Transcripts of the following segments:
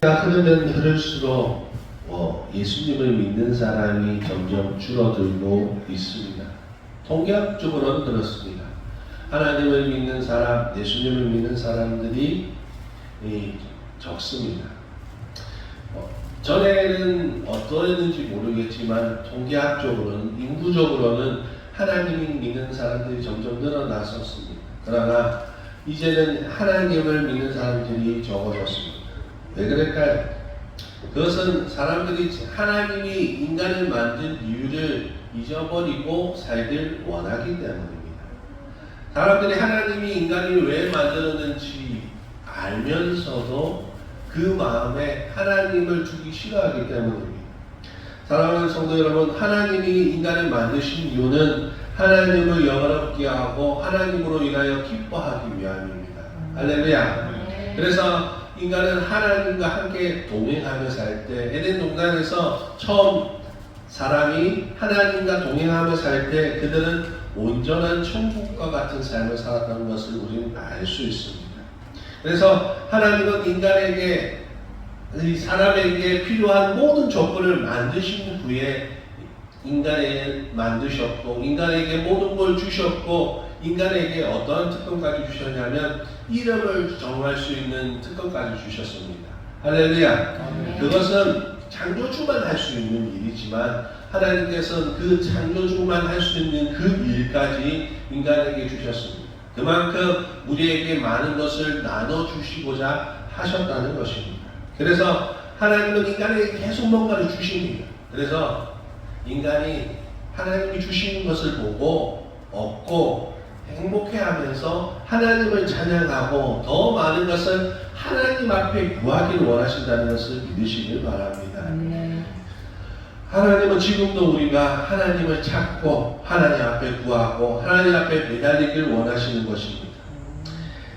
흐르면 흐를수록 예수님을 믿는 사람이 점점 줄어들고 있습니다. 통계학적으로는 그렇습니다. 하나님을 믿는 사람, 예수님을 믿는 사람들이 적습니다. 전에는 어떠했는지 모르겠지만 통계학적으로는, 인구적으로는 하나님을 믿는 사람들이 점점 늘어났었습니다. 그러나 이제는 하나님을 믿는 사람들이 적어졌습니다. 왜 그럴까요? 그것은 사람들이 하나님이 인간을 만든 이유를 잊어버리고 살길 원하기 때문입니다. 사람들이 하나님이 인간을 왜 만들었는지 알면서도 그 마음에 하나님을 두기 싫어하기 때문입니다. 사랑하는 성도 여러분, 하나님이 인간을 만드신 이유는 하나님을 영화롭게 하고 하나님으로 인하여 기뻐하기 위함입니다. 할렐루야. 그래서 인간은 하나님과 함께 동행하며 살 때, 에덴 동산에서 처음 사람이 하나님과 동행하며 살 때 그들은 온전한 천국과 같은 삶을 살았다는 것을 우리는 알 수 있습니다. 그래서 하나님은 인간에게, 사람에게 필요한 모든 조건을 만드신 후에 인간을 만드셨고, 인간에게 모든 걸 주셨고, 인간에게 어떠한 특권까지 주셨냐면 이름을 정할 수 있는 특권까지 주셨습니다. 할렐루야. 그것은 창조주만 할 수 있는 일이지만 하나님께서는 그 창조주만 할 수 있는 그 일까지 인간에게 주셨습니다. 그만큼 우리에게 많은 것을 나눠주시고자 하셨다는 것입니다. 그래서 하나님은 인간에게 계속 뭔가를 주십니다. 그래서 인간이 하나님이 주시는 것을 보고 얻고 행복해하면서 하나님을 찬양하고 더 많은 것을 하나님 앞에 구하기를 원하신다는 것을 믿으시길 바랍니다. 하나님은 지금도 우리가 하나님을 찾고 하나님 앞에 구하고 하나님 앞에 매달리길 원하시는 것입니다.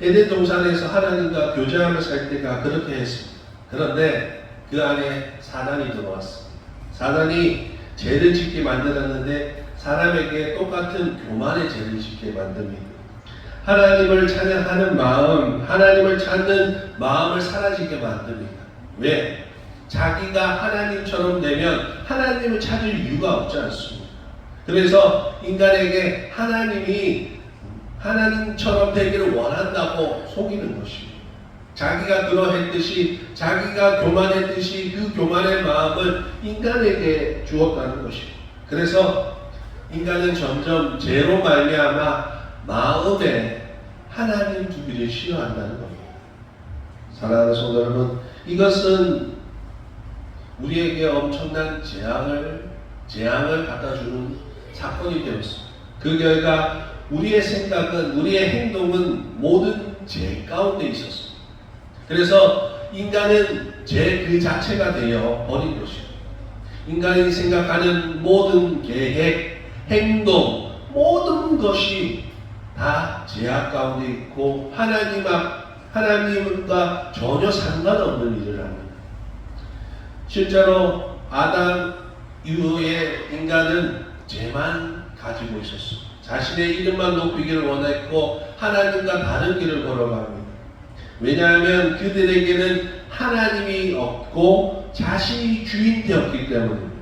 에덴 동산에서 하나님과 교제하며 살 때가 그렇게 했습니다. 그런데 그 안에 사단이 들어왔습니다. 사단이 죄를 짓게 만들었는데 사람에게 똑같은 교만의 죄를 짓게 만듭니다. 하나님을 찬양하는 마음, 하나님을 찾는 마음을 사라지게 만듭니다. 왜? 자기가 하나님처럼 되면 하나님을 찾을 이유가 없지 않습니다. 그래서 인간에게 하나님이 하나님처럼 되기를 원한다고 속이는 것입니다. 자기가 그러했듯이, 자기가 교만했듯이 그 교만의 마음을 인간에게 주었다는 것입니다. 그래서 인간은 점점 죄로 말미암아 마음에 하나님 두기를 싫어한다는 겁니다. 사랑하는 성도 여러분, 이것은 우리에게 엄청난 재앙을 갖다주는 사건이 되었습니다. 그 결과 우리의 생각은, 우리의 행동은 모든 죄 가운데 있었습니다. 그래서 인간은 죄 그 자체가 되어 버린 것입니다. 인간이 생각하는 모든 계획, 행동, 모든 것이 다 죄악 가운데 있고 하나님과 전혀 상관없는 일을 합니다. 실제로 아담 이후에 인간은 죄만 가지고 있었습니다. 자신의 이름만 높이기를 원했고 하나님과 다른 길을 걸어갑니다. 왜냐하면 그들에게는 하나님이 없고 자신이 주인 되었기 때문입니다.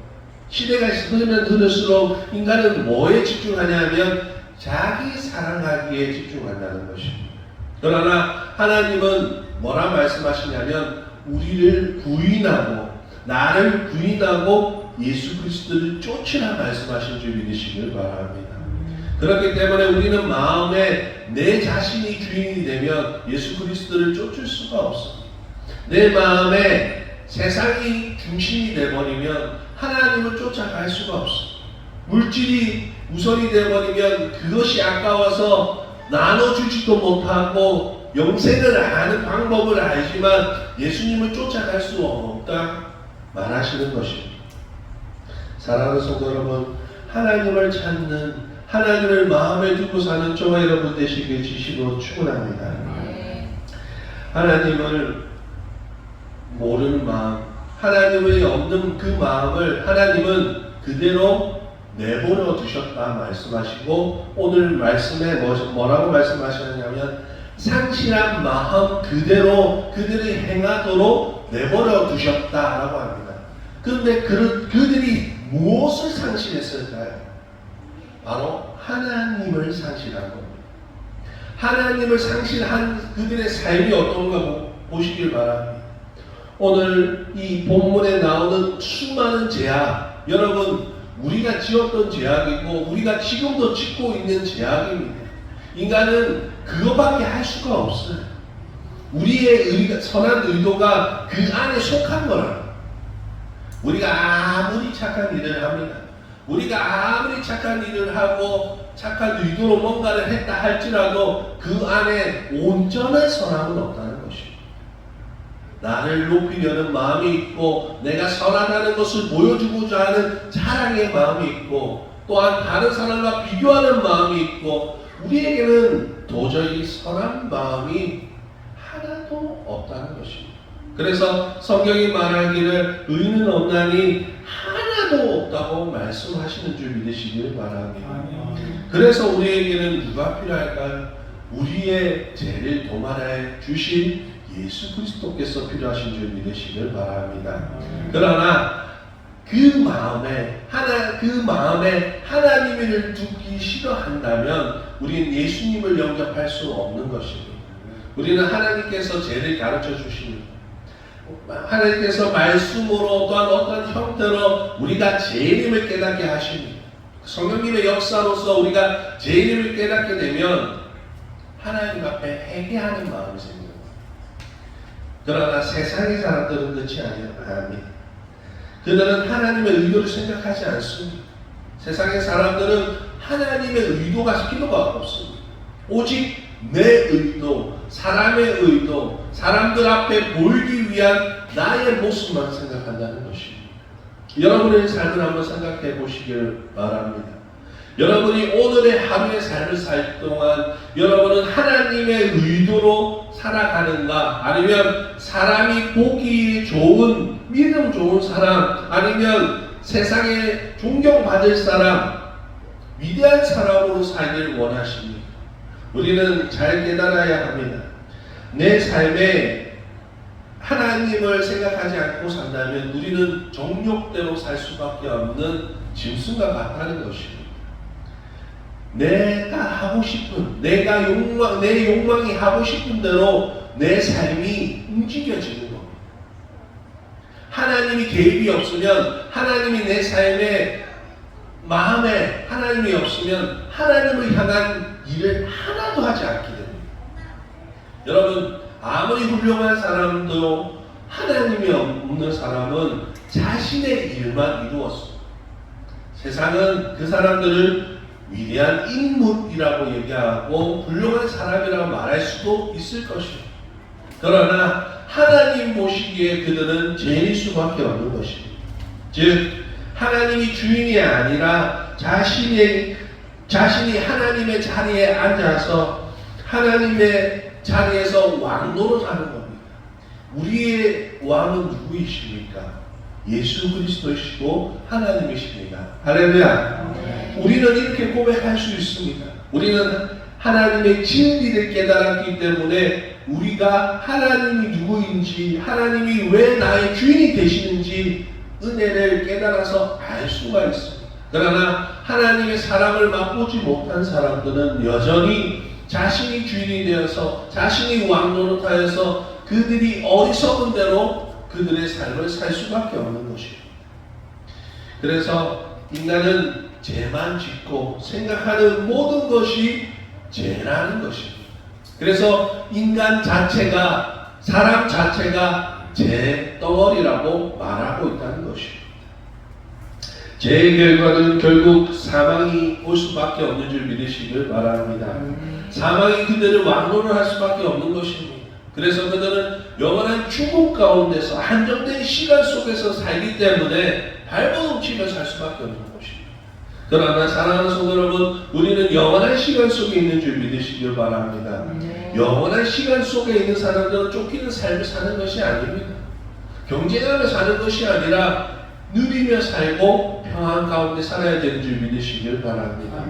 시대가 흐르면 흐를수록 인간은 뭐에 집중하냐면 자기 사랑하기에 집중한다는 것입니다. 그러나 하나님은 뭐라 말씀하시냐면 우리를 부인하고 나를 부인하고 예수 그리스도를 쫓으라 말씀하신 줄 믿으시길 바랍니다. 그렇기 때문에 우리는 마음에 내 자신이 주인이 되면 예수 그리스도를 쫓을 수가 없습니다. 내 마음에 세상이 중심이 되어버리면 하나님을 쫓아갈 수가 없습니다. 물질이 우선이 되어버리면 그것이 아까워서 나눠주지도 못하고 영생을 아는 방법을 알지만 예수님을 쫓아갈 수 없다 말하시는 것입니다. 사랑하는 성도 여러분, 하나님을 찾는, 하나님을 마음에 두고 사는 저와 여러분 되시길 진심으로 축원합니다. 하나님을 모르는 마음, 하나님의 없는 그 마음을 하나님은 그대로 내버려 두셨다 말씀하시고, 오늘 말씀에 뭐라고 말씀하시느냐면 상실한 마음 그대로 그들이 행하도록 내버려 두셨다라고 합니다. 그런데 그들이 무엇을 상실했을까요? 바로 하나님을 상실한 겁니다. 하나님을 상실한 그들의 삶이 어떤가 보시길 바랍니다. 오늘 이 본문에 나오는 수많은 죄악, 여러분 우리가 지었던 죄악이고 우리가 지금도 짓고 있는 죄악입니다. 인간은 그거밖에 할 수가 없어요. 우리의 선한 의도가 그 안에 속한 거라. 우리가 아무리 착한 일을 합니다. 우리가 아무리 착한 일을 하고 착한 의도로 뭔가를 했다 할지라도 그 안에 온전한 선함은 없다는 것입니다. 나를 높이려는 마음이 있고 내가 선하다는 것을 보여주고자 하는 자랑의 마음이 있고 또한 다른 사람과 비교하는 마음이 있고 우리에게는 도저히 선한 마음이 하나도 없다는 것입니다. 그래서 성경이 말하기를 의는 없나니 하나도 없다고 말씀하시는 줄 믿으시길 바랍니다. 그래서 우리에게는 누가 필요할까요? 우리의 죄를 도말해 주신 예수 그리스도께서 필요하신 줄 믿으시길 바랍니다. 그러나 그 마음에 하나님을 두기 싫어한다면 우리는 예수님을 영접할 수 없는 것입니다. 우리는 하나님께서 죄를 가르쳐 주십니다. 하나님께서 말씀으로 또한 어떤 형태로 우리가 죄인임을 깨닫게 하십니다. 성령님의 역사로서 우리가 죄인임을 깨닫게 되면 하나님 앞에 회개하는 마음이 생깁니다. 그러나 세상의 사람들은 그렇지 않습니다. 그들은 하나님의 의도를 생각하지 않습니다. 세상의 사람들은 하나님의 의도가 필요가 없습니다. 오직 내 의도, 사람의 의도, 사람들 앞에 보이기 위한 나의 모습만 생각한다는 것입니다. 여러분의 삶을 한번 생각해 보시길 바랍니다. 여러분이 오늘의 하루의 삶을 살 동안 여러분은 하나님의 의도로 살아가는가, 아니면 사람이 보기 좋은, 믿음 좋은 사람, 아니면 세상에 존경받을 사람, 위대한 사람으로 살길 원하십니까? 우리는 잘 깨달아야 합니다. 내 삶에 하나님을 생각하지 않고 산다면 우리는 정욕대로 살 수밖에 없는 짐승과 같다는 것입니다. 내가 하고 싶은, 내 욕망이 하고 싶은 대로 내 삶이 움직여지는 겁니다. 하나님이 개입이 없으면, 하나님이 내 삶에 마음에 하나님이 없으면 하나님을 향한 일을 하나도 하지 않게 됩니다. 여러분, 아무리 훌륭한 사람도 하나님이 없는 사람은 자신의 일만 이루었습니다. 세상은 그 사람들을 위대한 인물이라고 얘기하고 훌륭한 사람이라고 말할 수도 있을 것입니다. 그러나 하나님 보시기에 그들은 죄일 수밖에 없는 것입니다. 즉 하나님이 주인이 아니라 자신이 하나님의 자리에 앉아서 하나님의 자리에서 왕노릇 하는 겁니다. 우리의 왕은 누구이십니까? 예수 그리스도이시고 하나님이십니다. 할렐루야. 우리는 이렇게 고백할 수 있습니다. 우리는 하나님의 진리를 깨달았기 때문에 우리가 하나님이 누구인지, 하나님이 왜 나의 주인이 되시는지 은혜를 깨달아서 알 수가 있습니다. 그러나 하나님의 사랑을 맛보지 못한 사람들은 여전히 자신이 주인이 되어서 자신이 왕노릇하여서 그들이 어리석은 대로 그들의 삶을 살 수밖에 없는 것입니다. 그래서 인간은 죄만 짓고 생각하는 모든 것이 죄라는 것입니다. 그래서 인간 자체가, 사람 자체가 죄 덩어리라고 말하고 있다는 것입니다. 죄의 결과는 결국 사망이 올 수밖에 없는 줄 믿으시길 바랍니다. 사망이 그들을 왕노를 할 수밖에 없는 것입니다. 그래서 그들은 영원한 죽음 가운데서 한정된 시간 속에서 살기 때문에 발버둥치며 살 수밖에 없는 것입니다. 그러나 사랑하는 성도 여러분, 우리는 영원한 시간 속에 있는 줄 믿으시길 바랍니다. 영원한 시간 속에 있는 사람들은 쫓기는 삶을 사는 것이 아닙니다. 경쟁하며 사는 것이 아니라 누리며 살고 평안 가운데 살아야 되는 줄 믿으시길 바랍니다.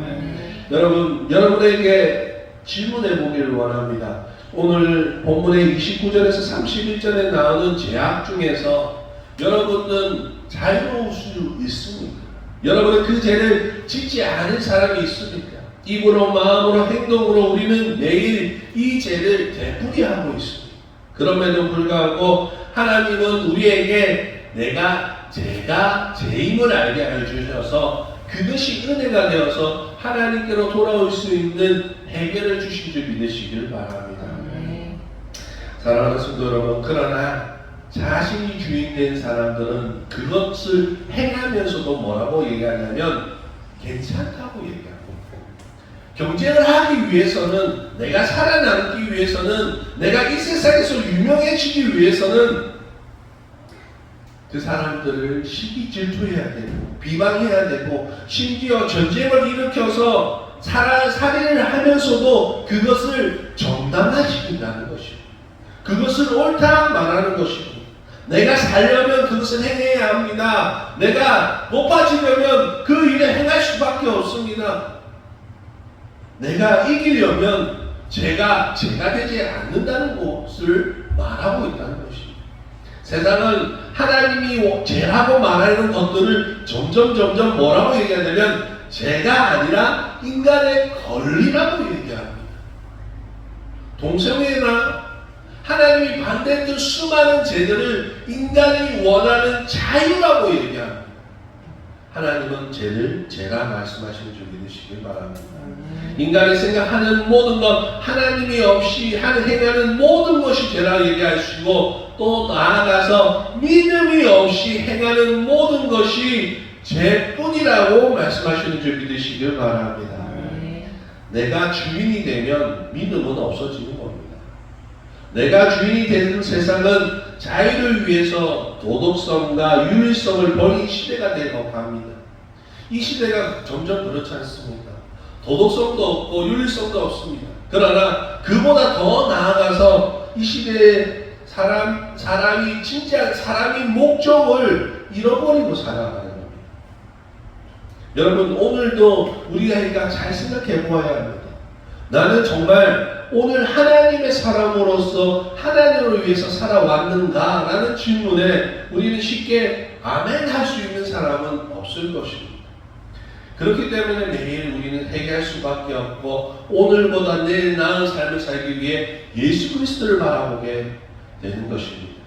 여러분, 여러분에게 질문해 보기를 원합니다. 오늘 본문의 29절에서 31절에 나오는 죄악 중에서 여러분은 자유로울 수 있습니까? 여러분은 그 죄를 짓지 않은 사람이 있습니까? 입으로, 마음으로, 행동으로 우리는 매일 이 죄를 되풀이하고 있습니다. 그럼에도 불구하고 하나님은 우리에게 제가 죄임을 알게 해주셔서 그것이 은혜가 되어서 하나님께로 돌아올 수 있는 해결을 주신 줄 믿으시길 바랍니다. 사랑하는 성도 여러분, 그러나 자신이 주인된 사람들은 그것을 행하면서도 뭐라고 얘기하냐면 괜찮다고 얘기합니다. 경쟁을 하기 위해서는, 내가 살아남기 위해서는, 내가 이 세상에서 유명해지기 위해서는 그 사람들을 시기 질투해야 되고 비방해야 되고 심지어 전쟁을 일으켜서 살인을 하면서도 그것을 정당화시킨다는 것이고 그것을 옳다 말하는 것이고 내가 살려면 그것을 행해야 합니다. 내가 높아지려면 그 일을 행할 수밖에 없습니다. 내가 이기려면 제가 되지 않는다는 것을 말하고 있다는 것입니다. 세상은 하나님이 죄라고 말하는 것들을 점점 뭐라고 얘기하냐면 죄가 아니라 인간의 권리라고 얘기합니다. 동성애나 하나님이 반대했던 수많은 죄들을 인간이 원하는 자유라고 얘기합니다. 하나님은 죄를 죄라 말씀하시는 줄 믿으시길 바랍니다. 인간이 생각하는 모든 것, 하나님이 없이 행하는 모든 것이 죄라 얘기하시고 또 나아가서 믿음이 없이 행하는 모든 것이 죄뿐이라고 말씀하시는 줄 믿으시길 바랍니다. 내가 주인이 되면 믿음은 없어지는 겁니다. 내가 주인이 되는 세상은 자유를 위해서 도덕성과 윤리성을 버린 시대가 되고 갑니다. 이 시대가 점점 그렇지 않습니까? 도덕성도 없고 윤리성도 없습니다. 그러나 그보다 더 나아가서 이 시대에 사람이 진짜 사람이 목적을 잃어버리고 살아가는 겁니다. 여러분 오늘도 우리가 잘 생각해 보아야 합니다. 나는 정말 오늘 하나님의 사람으로서 하나님을 위해서 살아왔는가? 라는 질문에 우리는 쉽게 아멘 할 수 있는 사람은 없을 것입니다. 그렇기 때문에 매일 우리는 회개할 수밖에 없고 오늘보다 내일 나은 삶을 살기 위해 예수 그리스도를 바라보게 되는 것입니다.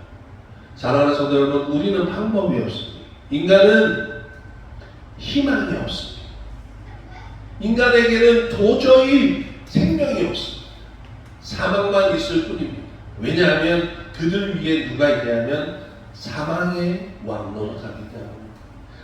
사랑하는 성도 여러분, 우리는 방법이 없습니다. 인간은 희망이 없습니다. 인간에게는 도저히 생명이 없습니다. 사망만 있을 뿐입니다. 왜냐하면 그들 위에 누가 있냐면 사망의 왕노릇하기 때문입니다.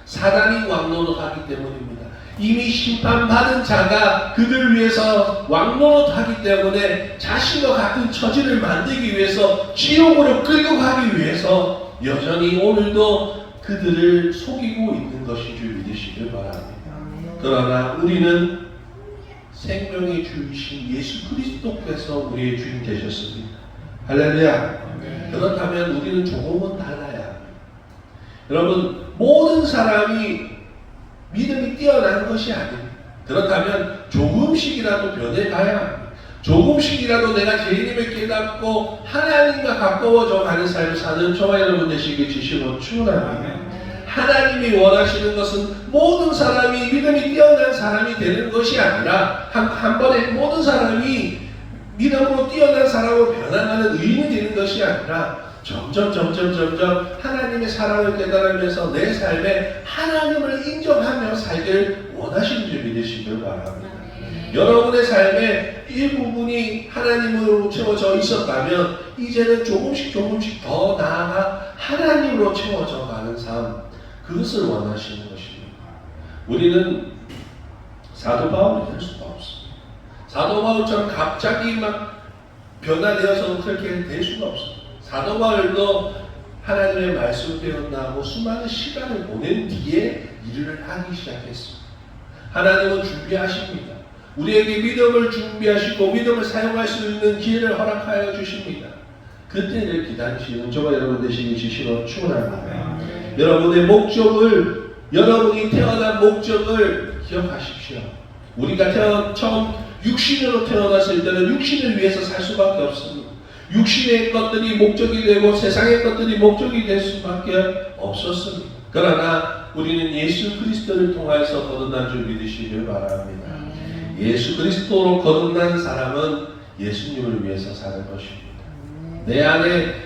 사단이 왕노릇하기 때문입니다. 이미 심판받은 자가 그들 위해서 왕노릇하기 때문에 자신과 같은 처지를 만들기 위해서 지옥으로 끌고 가기 위해서 여전히 오늘도 그들을 속이고 있는 것인 줄 믿으시길 바랍니다. 그러나 우리는 생명의 주이신 예수 그리스도께서 우리의 주인 되셨습니다. 할렐루야. 그렇다면 우리는 조금은 달라야 합니다. 여러분 모든 사람이 믿음이 뛰어난 것이 아닙니다. 그렇다면 조금씩이라도 변해가야 합니다. 조금씩이라도 내가 죄인임을 깨닫고 하나님과 가까워져 가는 삶을 사는 저와 여러분 되시길 주시고 축원합니다. 하나님이 원하시는 것은 모든 사람이 믿음이 뛰어난 사람이 되는 것이 아니라 한 번에 모든 사람이 믿음으로 뛰어난 사람으로 변화하는 의인이 되는 것이 아니라 점점 하나님의 사랑을 깨달으면서 내 삶에 하나님을 인정하며 살길 원하시는 줄 믿으시길 바랍니다. 여러분의 삶에 일부분이 하나님으로 채워져 있었다면 이제는 조금씩 더 나아가 하나님으로 채워져 가는 삶, 그것을 원하시는 것입니다. 우리는 사도 바울이 될 수가 없습니다. 사도 바울처럼 갑자기 막 변화되어서 그렇게 될 수가 없습니다. 사도 바울도 하나님의 말씀을 배운다고 수많은 시간을 보낸 뒤에 일을 하기 시작했습니다. 하나님은 준비하십니다. 우리에게 믿음을 준비하시고 믿음을 사용할 수 있는 기회를 허락하여 주십니다. 그때를 기다리시는 저와 여러분 되시기 주시러 축원합니다. 여러분의 목적을, 여러분이 태어난 목적을 기억하십시오. 우리가 처음 육신으로 태어났을 때는 육신을 위해서 살 수밖에 없습니다. 육신의 것들이 목적이 되고 세상의 것들이 목적이 될 수밖에 없었습니다. 그러나 우리는 예수 그리스도를 통하여서 거듭난 줄 믿으시길 바랍니다. 예수 그리스도로 거듭난 사람은 예수님을 위해서 사는 것입니다. 내 안에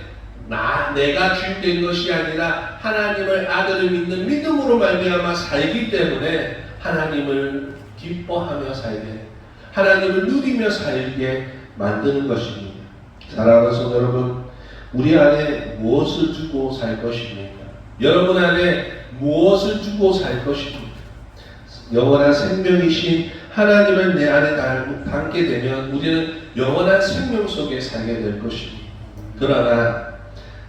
내가 주된 것이 아니라 하나님을 아들을 믿는 믿음으로 말미암아 살기 때문에 하나님을 기뻐하며 살게, 하나님을 누리며 살게 만드는 것입니다. 사랑하는 성도 여러분, 우리 안에 무엇을 두고 살 것입니까? 여러분 안에 무엇을 두고 살 것입니까? 영원한 생명이신 하나님을 내 안에 담게 되면 우리는 영원한 생명 속에 살게 될 것입니다. 그러나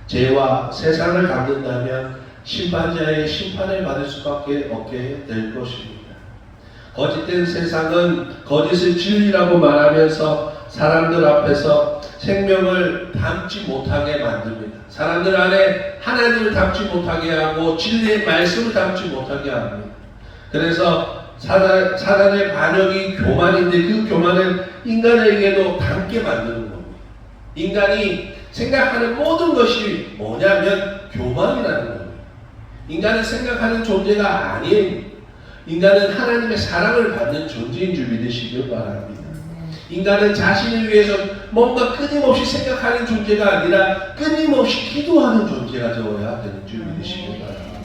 죄와 세상을 담는다면 심판자의 심판을 받을 수밖에 없게 될 것입니다. 거짓된 세상은 거짓을 진리라고 말하면서 사람들 앞에서 생명을 담지 못하게 만듭니다. 사람들 안에 하나님을 담지 못하게 하고 진리의 말씀을 담지 못하게 합니다. 그래서 사단의 반역이 교만인데 그 교만은 인간에게도 담게 만드는 겁니다. 인간이 생각하는 모든 것이 뭐냐면 교만이라는 겁니다. 인간은 생각하는 존재가 아니에요. 인간은 하나님의 사랑을 받는 존재인 줄 믿으시길 바랍니다. 인간은 자신을 위해서 뭔가 끊임없이 생각하는 존재가 아니라 끊임없이 기도하는 존재가 되어야 되는 줄 믿으시길 바랍니다.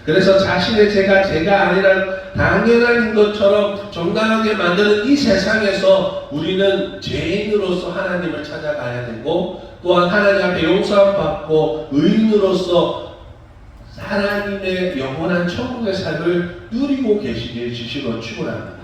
그래서 자신의 죄가 아니라 당연한 것처럼 정당하게 만드는 이 세상에서 우리는 죄인으로서 하나님을 찾아가야 되고 또한 하나님 앞에 용서함 받고 의인으로서 하나님의 영원한 천국의 삶을 누리고 계시길 주시로 축원합니다.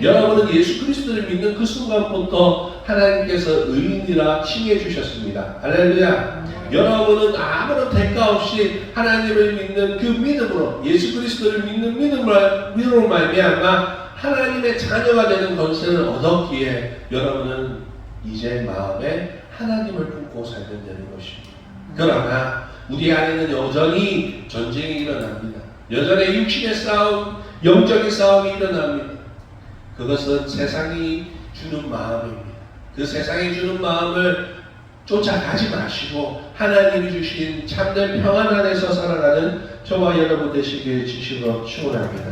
여러분은 예수 그리스도를 믿는 그 순간부터 하나님께서 의인이라 칭해 주셨습니다. 할렐루야. 여러분은 아무런 대가 없이 하나님을 믿는 그 믿음으로 예수 그리스도를 믿는 믿음으로 말미암아 하나님의 자녀가 되는 권세를 얻었기에 여러분은 이제 마음에 하나님을 품고 살게 되는 것입니다. 그러나 우리 안에는 여전히 전쟁이 일어납니다. 여전히 육신의 싸움, 영적인 싸움이 일어납니다. 그것은 세상이 주는 마음입니다. 그 세상이 주는 마음을 쫓아가지 마시고 하나님이 주신 참된 평안 안에서 살아가는 저와 여러분 되시길 주시로 축원합니다.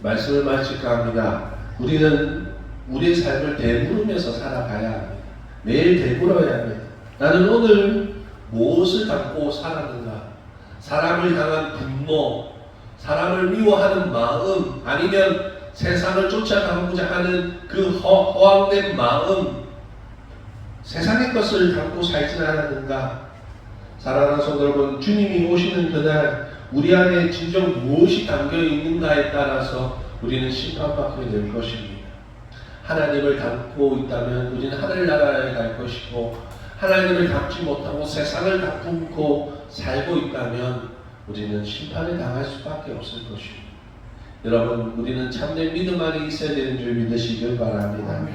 말씀을 마칠까 합니다. 우리는 우리의 삶을 되물으면서 살아가야 합니다. 매일 되물어야 합니다. 나는 오늘 무엇을 담고 살았는가? 사람을 향한 분노, 사람을 미워하는 마음, 아니면 세상을 쫓아가고자 하는 그 허황된 마음, 세상의 것을 담고 살지 않았는가? 사랑하는 성도 여러분, 주님이 오시는 그날 우리 안에 진정 무엇이 담겨 있는가에 따라서 우리는 심판받게 될 것입니다. 하나님을 담고 있다면 우리는 하늘나라에 갈 것이고, 하나님을 담지 못하고 세상을 담고 살고 있다면 우리는 심판에 당할 수밖에 없을 것입니다. 여러분, 우리는 참된 믿음 안에 있어야 되는 줄 믿으시길 바랍니다.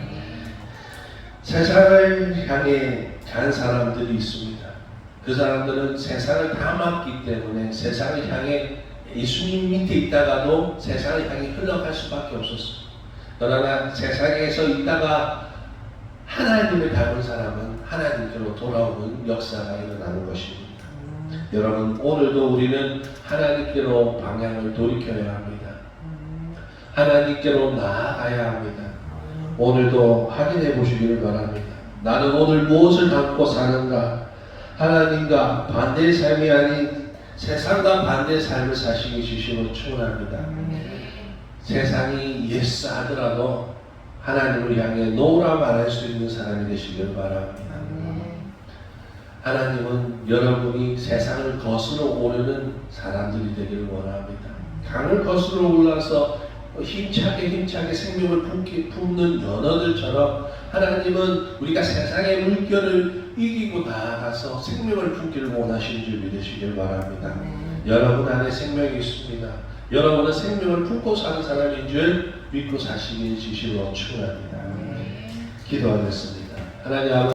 세상을 향해 간 사람들이 있습니다. 그 사람들은 세상을 다 맡기 때문에 세상을 향해 예수님 밑에 있다가도 세상을 향해 흘러갈 수밖에 없었습니다. 그러나 세상에서 있다가 하나님을 닮은 사람은 하나님께로 돌아오는 역사가 일어나는 것입니다. 여러분, 오늘도 우리는 하나님께로 방향을 돌이켜야 합니다. 하나님께로 나아가야 합니다. 오늘도 확인해 보시기를 바랍니다. 나는 오늘 무엇을 담고 사는가? 하나님과 반대의 삶이 아닌 세상과 반대의 삶을 사시기 주시로 축원합니다. 세상이 예스 하더라도 하나님을 향해 노라 말할 수 있는 사람이 되시길 바랍니다. 하나님은 여러분이 세상을 거스러 오르는 사람들이 되기를 원합니다. 강을 거스러 올라서 힘차게 생명을 품는 연어들처럼 하나님은 우리가 세상의 물결을 이기고 나아가서 생명을 품기를 원하시는 줄 믿으시길 바랍니다. 여러분 안에 생명이 있습니다. 여러분은 생명을 품고 사는 사람인 줄 믿고 사시길 주시로 축원합니다. 기도하겠습니다. 하나님 아버지,